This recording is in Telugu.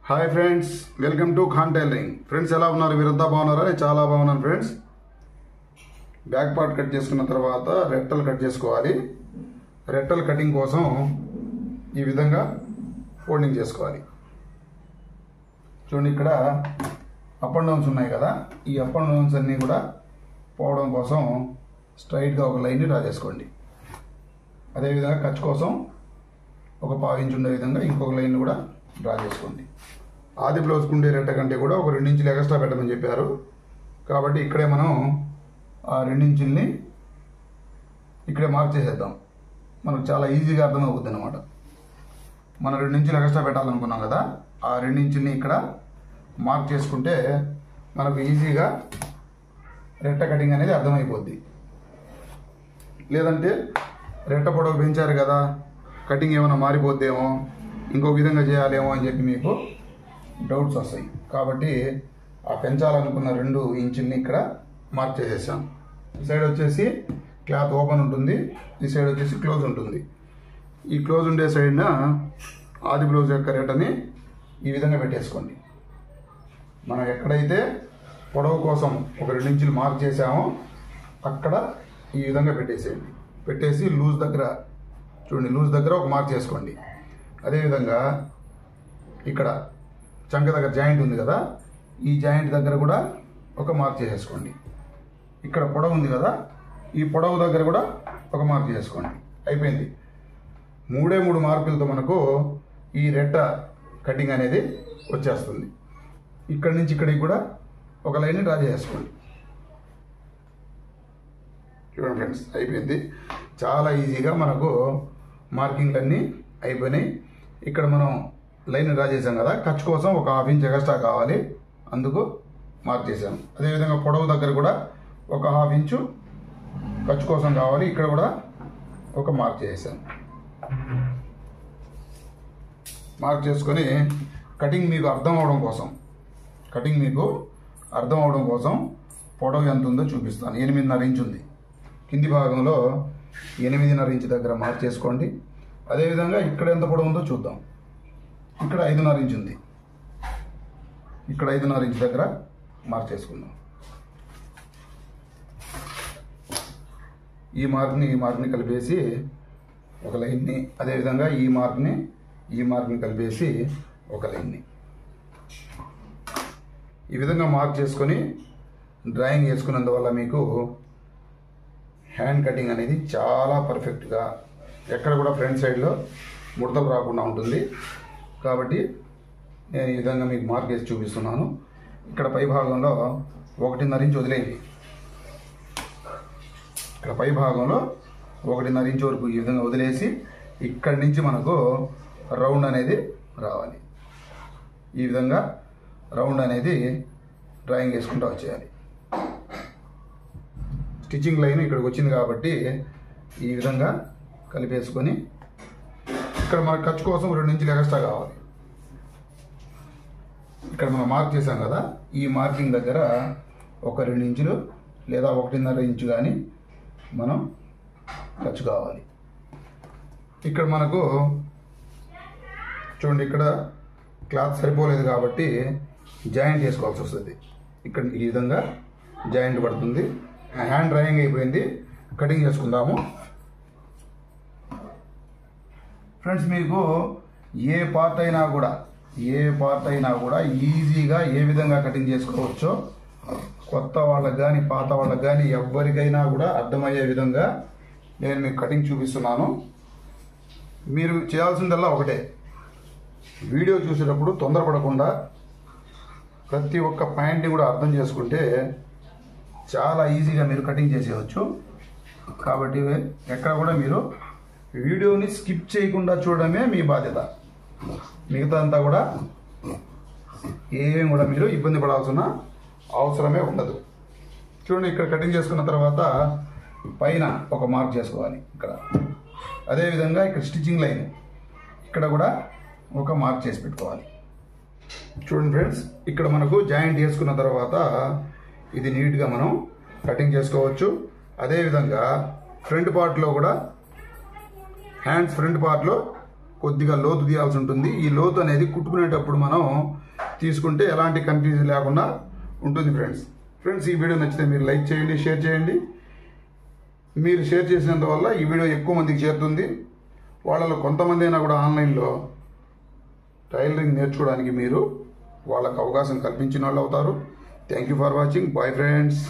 Hi friends, welcome to Khan tailoring. Friends ఎలా ఉన్నారు? మీరంతా బాగున్నారా? నేను చాలా బాగున్నాను ఫ్రెండ్స్. బ్యాక్ పార్ట్ కట్ చేసుకున్న తర్వాత రెట్టలు కట్ చేసుకోవాలి. రెట్టల కటింగ్ కోసం ఈ విధంగా ఫోల్డింగ్ చేసుకోవాలి. చూడండి, ఇక్కడ అప్ అండ్ డౌన్స్ ఉన్నాయి కదా, ఈ అప్ అండ్ డౌన్స్ అన్నీ కూడా పోవడం కోసం స్ట్రైట్గా ఒక లైన్ని డ్రా చేసుకోండి. అదేవిధంగా ఖర్చు కోసం ఒక 1/2 ఇంచ్ ఉండే విధంగా ఇంకొక లైన్ కూడా డ్రా చేసుకోండి. ఆది బ్లౌజ్కి ఉండే రెట్ట కంటే కూడా ఒక 2 ఇంచులు ఎక్స్ట్రా పెట్టమని చెప్పారు కాబట్టి ఇక్కడే మనం ఆ 2 ఇంచుల్ని ఇక్కడే మార్క్ చేసేద్దాం. మనకు చాలా ఈజీగా అర్థమవుతుంది అనమాట. మనం 2 ఇంచులు ఎక్స్ట్రా పెట్టాలనుకున్నాం కదా, ఆ 2 ఇంచుల్ని ఇక్కడ మార్క్ చేసుకుంటే మనకు ఈజీగా రెట్ట కటింగ్ అనేది అర్థమైపోద్ది. లేదంటే రెట్ట పొడవు పెంచారు కదా, కటింగ్ ఏమైనా మారిపోద్దేమో, ఇంకో విధంగా చేయాలేమో అని చెప్పి మీకు డౌట్స్ వస్తాయి. కాబట్టి ఆ పెంచాలనుకున్న 2 ఇంచుల్ని ఇక్కడ మార్క్ చేసేసాం. ఈ సైడ్ వచ్చేసి క్లాత్ ఓపెన్ ఉంటుంది, ఈ సైడ్ వచ్చేసి క్లోజ్ ఉంటుంది. ఈ క్లోజ్ ఉండే సైడ్న ఆది బ్లౌజ్ యొక్క రెట్టని ఈ విధంగా పెట్టేసుకోండి. మనం ఎక్కడైతే పొడవు కోసం ఒక 2 ఇంచులు మార్క్ చేసామో అక్కడ ఈ విధంగా పెట్టేసేయండి. పెట్టేసి లూజ్ దగ్గర చూడండి, లూజ్ దగ్గర ఒక మార్క్ చేసుకోండి. అదేవిధంగా ఇక్కడ చంక దగ్గర జాయింట్ ఉంది కదా, ఈ జాయింట్ దగ్గర కూడా ఒక మార్క్ చేసేసుకోండి. ఇక్కడ పొడవు ఉంది కదా, ఈ పొడవు దగ్గర కూడా ఒక మార్క్ చేసుకోండి. అయిపోయింది. 3 మార్కులతో మనకు ఈ రెట్ట కటింగ్ అనేది వచ్చేస్తుంది. ఇక్కడి నుంచి ఇక్కడికి కూడా ఒక లైన్ డ్రా చేసుకోండి. చూడండి ఫ్రెండ్స్, అయిపోయింది. చాలా ఈజీగా మనకు మార్కింగ్లు అన్నీ అయిపోయినాయి. ఇక్కడ మనం లైన్ డ్రా చేసాం కదా, ఖర్చు కోసం ఒక 1/2 ఇంచ్ ఎక్స్ట్రా కావాలి, అందుకు మార్క్ చేశాను. అదేవిధంగా పొడవు దగ్గర కూడా ఒక 1/2 ఇంచు ఖర్చు కోసం కావాలి, ఇక్కడ కూడా ఒక మార్క్ చేశాను. మార్క్ చేసుకొని కటింగ్ మీకు అర్థం అవడం కోసం పొడవు ఎంత ఉందో చూపిస్తాను. 8.5 ఇంచ్ ఉంది. కింది భాగంలో 8.5 ఇంచ్ దగ్గర మార్క్ చేసుకోండి. అదేవిధంగా ఇక్కడ ఎంత పొడవు ఉందో చూద్దాం. ఇక్కడ 5.5 ఇంచ్ ఉంది. ఇక్కడ 5.5 ఇంచ్ దగ్గర మార్క్ చేసుకుందాం. ఈ మార్క్ని కలిపేసి ఒక లైన్ని, అదేవిధంగా ఈ మార్క్ని కలిపేసి ఒక లైన్ని ఈ విధంగా మార్క్ చేసుకొని డ్రాయింగ్ చేసుకున్నందువల్ల మీకు హ్యాండ్ కటింగ్ అనేది చాలా పర్ఫెక్ట్గా, ఎక్కడ కూడా ఫ్రంట్ సైడ్లో ముడతలు రాకుండా ఉంటుంది. కాబట్టి నేను ఈ విధంగా మీకు మార్క్ చేసి చూపిస్తున్నాను. ఇక్కడ పై భాగంలో 1.5 ఇంచ్ వదిలేయండి. ఇక్కడ పై భాగంలో 1.5 ఇంచ్ వరకు ఈ విధంగా వదిలేసి ఇక్కడి నుంచి మనకు రౌండ్ అనేది రావాలి. ఈ విధంగా రౌండ్ అనేది డ్రాయింగ్ చేసుకుంటూ వచ్చేయాలి. స్టిచ్చింగ్ లైన్ ఇక్కడికి వచ్చింది కాబట్టి ఈ విధంగా కలిపేసుకొని ఇక్కడ మనకు ఖర్చు కోసం 2 ఇంచులు ఎక్స్ట్రా కావాలి. ఇక్కడ మనం మార్క్ చేసాం కదా, ఈ మార్కింగ్ దగ్గర ఒక 2 ఇంచులు లేదా 1.5 ఇంచు కానీ మనం ఖర్చు కావాలి. ఇక్కడ మనకు చూడండి, ఇక్కడ క్లాత్ సరిపోలేదు కాబట్టి జాయింట్ వేసుకోవాల్సి వస్తుంది. ఇక్కడ ఈ విధంగా జాయింట్ పడుతుంది. హ్యాండ్ డ్రాయింగ్ అయిపోయింది. కటింగ్ చేసుకుందాము. ఫ్రెండ్స్, మీకు ఏ పార్ట్ అయినా కూడా ఈజీగా ఏ విధంగా కటింగ్ చేసుకోవచ్చో కొత్త వాళ్ళకి కానీ పాత వాళ్ళకి కానీ ఎవరికైనా కూడా అర్థమయ్యే విధంగా నేను మీకు కటింగ్ చూపిస్తున్నాను. మీరు చేయాల్సిందల్లా ఒకటే, వీడియో చూసేటప్పుడు తొందరపడకుండా ప్రతి ఒక్క పాయింట్ని కూడా అర్థం చేసుకుంటే చాలా ఈజీగా మీరు కటింగ్ చేసేయచ్చు. కాబట్టి ఎక్కడ కూడా మీరు వీడియోని స్కిప్ చేయకుండా చూడడమే మీ బాధ్యత. మిగతా అంతా కూడా ఏం కూడా మీరు ఇబ్బంది పడాల్సిన అవసరమే ఉండదు. చూడండి, ఇక్కడ కటింగ్ చేసుకున్న తర్వాత పైన ఒక మార్క్ చేసుకోవాలి ఇక్కడ. అదేవిధంగా ఇక్కడ స్టిచ్చింగ్ లైన్ ఇక్కడ కూడా ఒక మార్క్ చేసి పెట్టుకోవాలి. చూడండి ఫ్రెండ్స్, ఇక్కడ మనకు జాయింట్ చేసుకున్న తర్వాత ఇది నీట్గా మనం కటింగ్ చేసుకోవచ్చు. అదేవిధంగా ఫ్రంట్ పార్ట్లో కూడా హ్యాండ్స్ ఫ్రంట్ పార్ట్లో కొద్దిగా లోతు తీయాల్సి ఉంటుంది. ఈ లోతు అనేది కుట్టుకునేటప్పుడు మనం తీసుకుంటే ఎలాంటి కన్ఫ్యూజన్ లేకుండా ఉంటుంది ఫ్రెండ్స్ ఈ వీడియో నచ్చితే మీరు లైక్ చేయండి, షేర్ చేయండి. మీరు షేర్ చేసినంత వల్ల ఈ వీడియో ఎక్కువ మందికి చేరుతుంది. వాళ్ళలో కొంతమంది అయినా కూడా ఆన్లైన్లో టైలరింగ్ నేర్చుకోవడానికి మీరు వాళ్ళకు అవకాశం కల్పించిన వాళ్ళు అవుతారు. Thank you for watching. Bye friends.